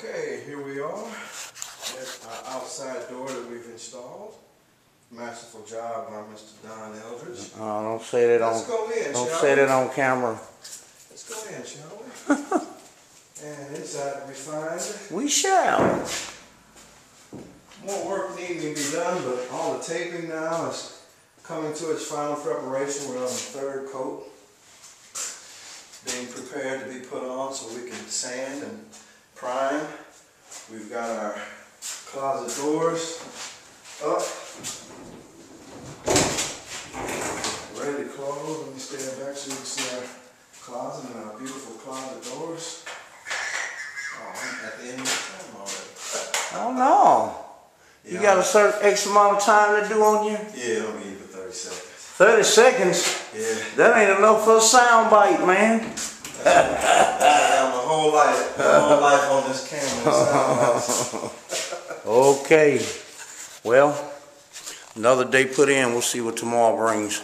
Okay, here we are at our outside door that we've installed. Masterful job by Mr. Don Eldridge. Don't say that Let's go in, don't shall say we? that on camera. Let's go in, shall we? And inside we find We shall. more work needing to be done, but all the taping now is coming to its final preparation. We're on the third coat, being prepared to be put on so we can sand and prime. We've got our closet doors up, ready to close. Let me stand back so you can see our closet and our beautiful closet doors. Oh, I'm at the end of the time already. Oh no. You got a certain X amount of time to do on you? Yeah, I'll be for 30 seconds. 30 seconds? Yeah. That ain't enough for a sound bite, man. My whole life on this camera. Okay. Well, another day put in. We'll see what tomorrow brings.